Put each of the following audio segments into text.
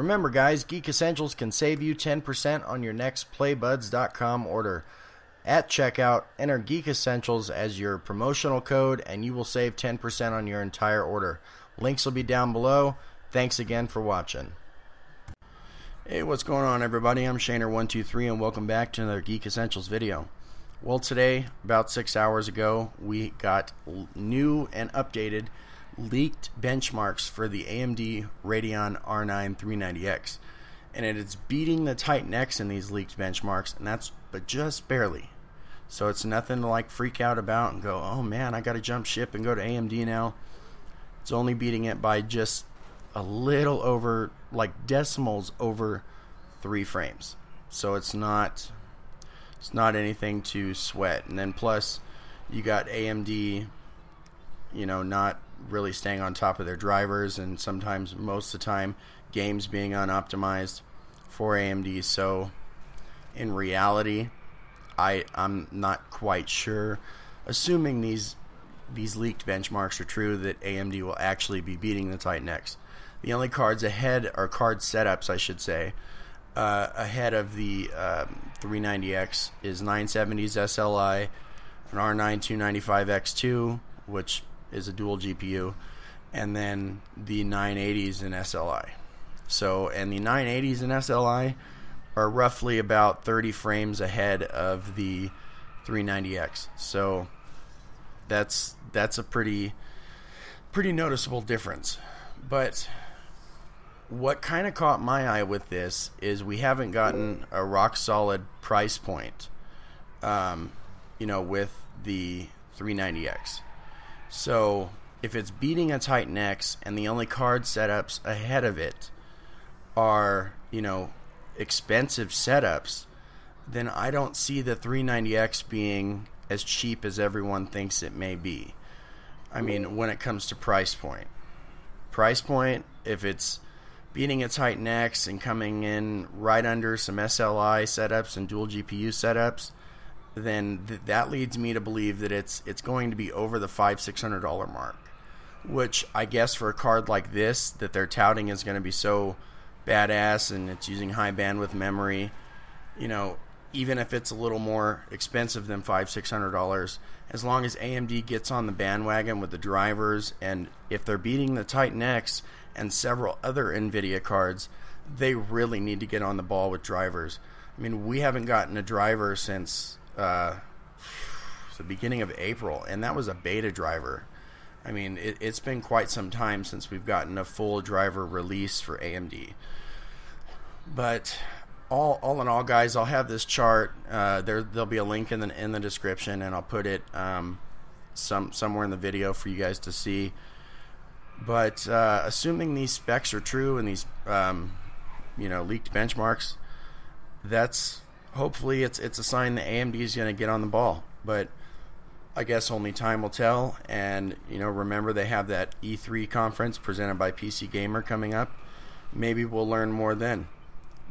Remember guys, Geek Essentials can save you 10% on your next playbuds.com order. At checkout, enter Geek Essentials as your promotional code and you will save 10% on your entire order. Links will be down below. Thanks again for watching. Hey, what's going on everybody? I'm Shaner123 and welcome back to another Geek Essentials video. Well, today, about 6 hours ago, we got new and updated leaked benchmarks for the AMD Radeon R9 390X. And it is beating the Titan X in these leaked benchmarks, and that's but just barely. So it's nothing to like freak out about and go, oh man, I gotta jump ship and go to AMD now. It's only beating it by just a little over, like decimals over 3 frames. So it's not anything to sweat. And then plus you got AMD, you know, not really staying on top of their drivers, and sometimes, most of the time, games being unoptimized for AMD. So in reality, I'm not quite sure, assuming these leaked benchmarks are true, that AMD will actually be beating the Titan X. The only cards ahead, or card setups I should say, ahead of the 390X is 970's SLI, an R9 295X2, which is a dual GPU, and then the 980s in SLI. So, and the 980s in SLI are roughly about 30 frames ahead of the 390X. So that's a pretty noticeable difference. But what kind of caught my eye with this is we haven't gotten a rock solid price point, you know, with the 390X. So if it's beating a Titan X and the only card setups ahead of it are, you know, expensive setups, then I don't see the 390X being as cheap as everyone thinks it may be. I mean, when it comes to price point, if it's beating a Titan X and coming in right under some SLI setups and dual GPU setups, then that leads me to believe that it's going to be over the $500-600 mark, which I guess for a card like this that they're touting is going to be so badass and it's using high bandwidth memory, you know, even if it's a little more expensive than $500-600, as long as AMD gets on the bandwagon with the drivers, and if they're beating the Titan X and several other NVIDIA cards, they really need to get on the ball with drivers. I mean, we haven't gotten a driver since the beginning of April, and that was a beta driver. I mean, it's been quite some time since we've gotten a full driver release for AMD. But all in all, guys, I'll have this chart. There'll be a link in the description, and I'll put it somewhere in the video for you guys to see. But assuming these specs are true and these you know, leaked benchmarks, that's hopefully it's a sign that AMD is going to get on the ball. But I guess only time will tell. And you know, remember they have that E3 conference presented by PC Gamer coming up. Maybe we'll learn more then.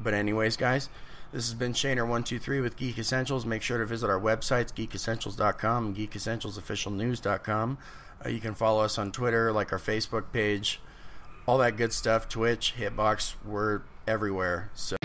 But anyways, guys, this has been Shaner123 with Geek Essentials. Make sure to visit our websites, geekessentials.com and geekessentialsofficialnews.com. You can follow us on Twitter, like our Facebook page, all that good stuff, Twitch, Hitbox, we're everywhere. So